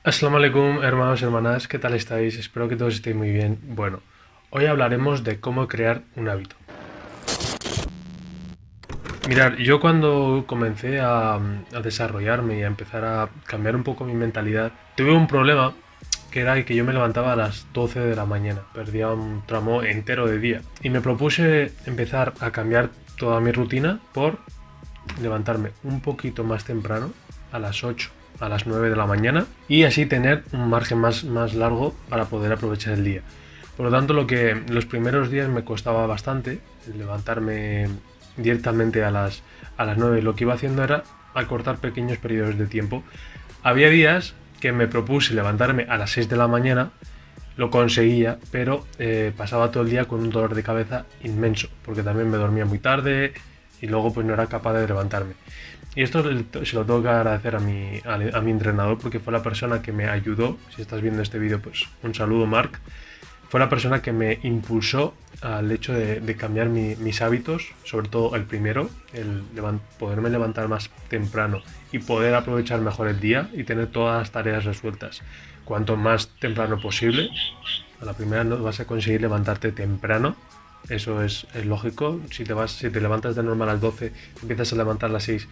Assalamu alaikum, hermanos y hermanas, ¿qué tal estáis? Espero que todos estéis muy bien. Bueno, hoy hablaremos de cómo crear un hábito. Mirad, yo cuando comencé a desarrollarme y a empezar a cambiar un poco mi mentalidad, tuve un problema que era que yo me levantaba a las 12 de la mañana, perdía un tramo entero de día. Y me propuse empezar a cambiar toda mi rutina por levantarme un poquito más temprano, a las 8, a las 9 de la mañana, y así tener un margen más largo para poder aprovechar el día. Por lo tanto, lo que los primeros días me costaba bastante levantarme directamente a las 9. Lo que iba haciendo era acortar pequeños periodos de tiempo. Había días que me propuse levantarme a las 6 de la mañana, lo conseguía, pero pasaba todo el día con un dolor de cabeza inmenso, porque también me dormía muy tarde y luego pues no era capaz de levantarme. Y esto se lo tengo que agradecer a mi entrenador, porque fue la persona que me ayudó. Si estás viendo este vídeo, pues un saludo, Marc. Fue la persona que me impulsó al hecho de cambiar mis hábitos, sobre todo el primero, poderme levantar más temprano y poder aprovechar mejor el día y tener todas las tareas resueltas. Cuanto más temprano posible, a la primera no vas a conseguir levantarte temprano. Eso es lógico. Si te levantas de normal a las 12, empiezas a levantar a las 6.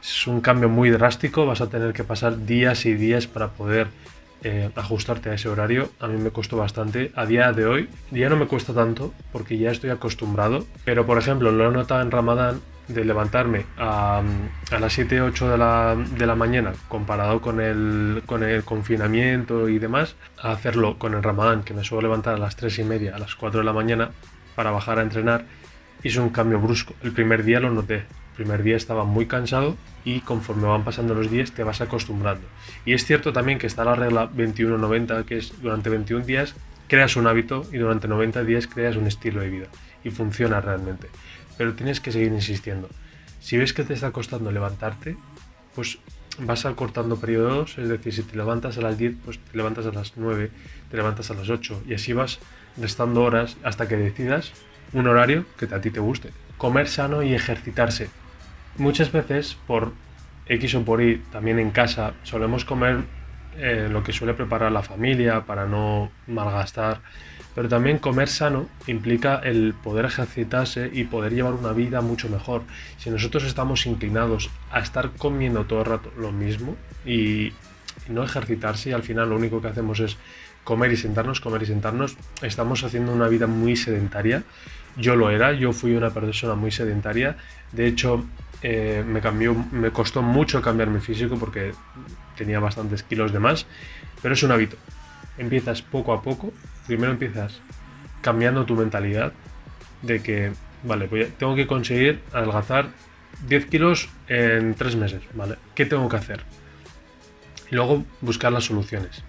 Es un cambio muy drástico. Vas a tener que pasar días y días para poder ajustarte a ese horario. A mí me costó bastante. A día de hoy ya no me cuesta tanto porque ya estoy acostumbrado. Pero por ejemplo, lo he notado en Ramadán, de levantarme a las 7 8 de la mañana comparado con el confinamiento y demás, a hacerlo con el Ramadán, que me suelo levantar a las 3 y media, a las 4 de la mañana para bajar a entrenar. Hizo un cambio brusco. El primer día lo noté. El primer día estaba muy cansado y conforme van pasando los días te vas acostumbrando. Y es cierto también que está la regla 21-90, que es durante 21 días creas un hábito y durante 90 días creas un estilo de vida. Y funciona realmente. Pero tienes que seguir insistiendo. Si ves que te está costando levantarte, pues vas acortando periodos. Es decir, si te levantas a las 10, pues te levantas a las 9, te levantas a las 8 y así vas restando horas hasta que decidas un horario que a ti te guste. Comer sano y ejercitarse. Muchas veces por X o por Y, también en casa, solemos comer lo que suele preparar la familia para no malgastar. Pero también comer sano implica el poder ejercitarse y poder llevar una vida mucho mejor. Si nosotros estamos inclinados a estar comiendo todo el rato lo mismo y no ejercitarse, y al final lo único que hacemos es comer y sentarnos, estamos haciendo una vida muy sedentaria. Yo lo era, yo fui una persona muy sedentaria. De hecho, me costó mucho cambiar mi físico porque tenía bastantes kilos de más, pero es un hábito. Empiezas poco a poco. Primero empiezas cambiando tu mentalidad de que, vale, tengo que conseguir adelgazar 10 kilos en 3 meses, ¿vale? ¿Qué tengo que hacer? Y luego buscar las soluciones.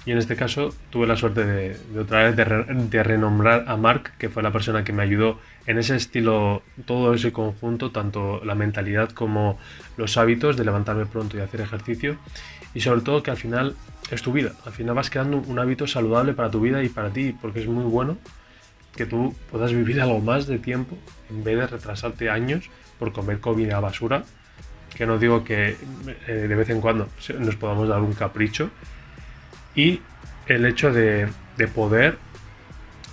Y en este caso tuve la suerte de otra vez de renombrar a Marc, que fue la persona que me ayudó en ese estilo, todo ese conjunto, tanto la mentalidad como los hábitos de levantarme pronto y hacer ejercicio. Y sobre todo que al final es tu vida. Al final vas creando un hábito saludable para tu vida y para ti, porque es muy bueno que tú puedas vivir algo más de tiempo en vez de retrasarte años por comer comida basura. Que no digo que de vez en cuando nos podamos dar un capricho, y el hecho de poder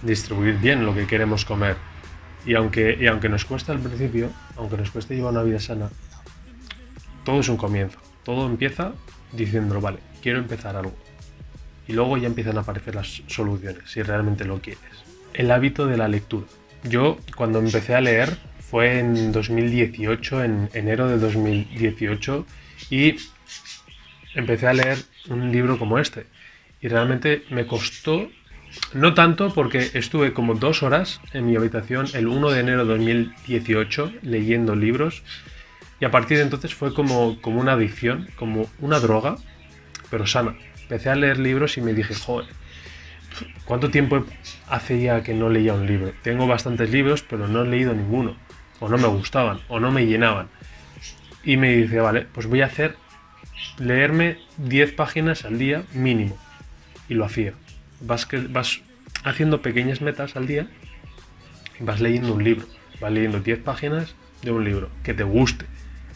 distribuir bien lo que queremos comer. Y aunque nos cuesta al principio, aunque nos cueste llevar una vida sana, todo es un comienzo. Todo empieza diciendo, vale, quiero empezar algo. Y luego ya empiezan a aparecer las soluciones, si realmente lo quieres. El hábito de la lectura. Yo, cuando empecé a leer, fue en 2018, en enero de 2018, y empecé a leer un libro como este. Y realmente me costó, no tanto porque estuve como 2 horas en mi habitación el 1 de enero de 2018 leyendo libros, y a partir de entonces fue como una adicción, como una droga, pero sana. Empecé a leer libros y me dije, joder, ¿cuánto tiempo hace ya que no leía un libro? Tengo bastantes libros, pero no he leído ninguno. O no me gustaban, o no me llenaban. Y me dice, vale, pues voy a leerme 10 páginas al día mínimo. Y lo hacía. Vas haciendo pequeñas metas al día y vas leyendo un libro. Vas leyendo 10 páginas de un libro que te guste.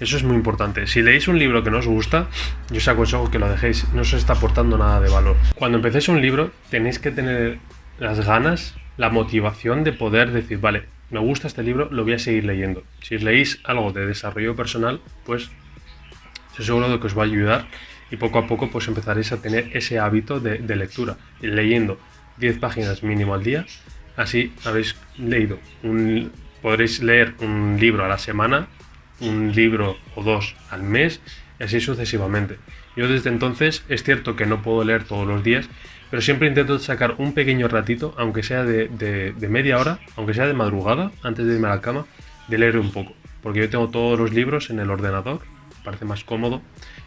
Eso es muy importante. Si leéis un libro que no os gusta, yo os aconsejo que lo dejéis. No os está aportando nada de valor. Cuando empecéis un libro, tenéis que tener las ganas, la motivación de poder decir, vale, me gusta este libro, lo voy a seguir leyendo. Si leéis algo de desarrollo personal, pues estoy seguro de que os va a ayudar y poco a poco pues empezaréis a tener ese hábito de lectura, leyendo 10 páginas mínimo al día. Así habéis leído podréis leer un libro a la semana, un libro o dos al mes y así sucesivamente. Yo desde entonces es cierto que no puedo leer todos los días, pero siempre intento sacar un pequeño ratito, aunque sea de media hora, aunque sea de madrugada, antes de irme a la cama, de leer un poco. Porque yo tengo todos los libros en el ordenador, me parece más cómodo,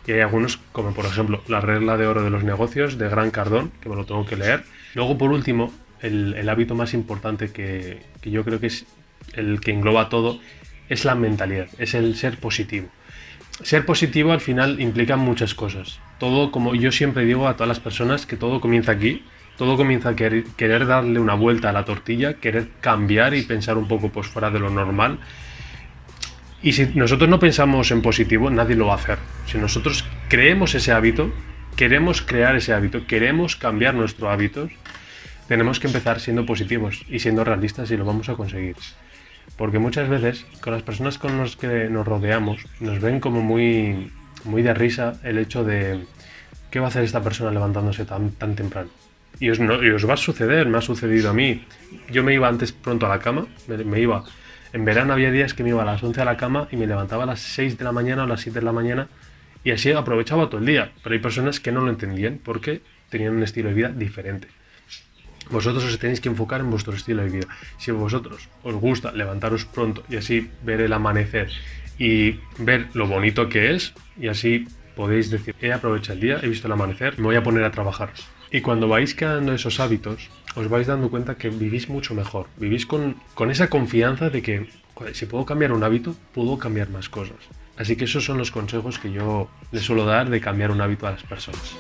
y hay algunos, como por ejemplo La regla de oro de los negocios, de Grant Cardone, que me lo tengo que leer. Luego, por último, el hábito más importante que yo creo que es el que engloba todo, es la mentalidad, es el ser positivo. Ser positivo al final implica muchas cosas. Todo, como yo siempre digo a todas las personas, que todo comienza aquí, todo comienza a querer darle una vuelta a la tortilla, querer cambiar y pensar un poco pues fuera de lo normal. Y si nosotros no pensamos en positivo, nadie lo va a hacer. Si nosotros creemos ese hábito, queremos crear ese hábito, queremos cambiar nuestros hábitos, tenemos que empezar siendo positivos y siendo realistas y lo vamos a conseguir. Porque muchas veces con las personas con las que nos rodeamos nos ven como muy, muy de risa el hecho de ¿qué va a hacer esta persona levantándose tan temprano? Y os va a suceder, me ha sucedido a mí. Yo me iba antes pronto a la cama, me iba. En verano había días que me iba a las 11 a la cama y me levantaba a las 6 de la mañana o a las 7 de la mañana y así aprovechaba todo el día. Pero hay personas que no lo entendían porque tenían un estilo de vida diferente. Vosotros os tenéis que enfocar en vuestro estilo de vida. Si a vosotros os gusta levantaros pronto y así ver el amanecer y ver lo bonito que es, y así podéis decir, he aprovechado el día, he visto el amanecer, me voy a poner a trabajar. Y cuando vais creando esos hábitos, os vais dando cuenta que vivís mucho mejor. Vivís con esa confianza de que, joder, si puedo cambiar un hábito, puedo cambiar más cosas. Así que esos son los consejos que yo les suelo dar de cambiar un hábito a las personas.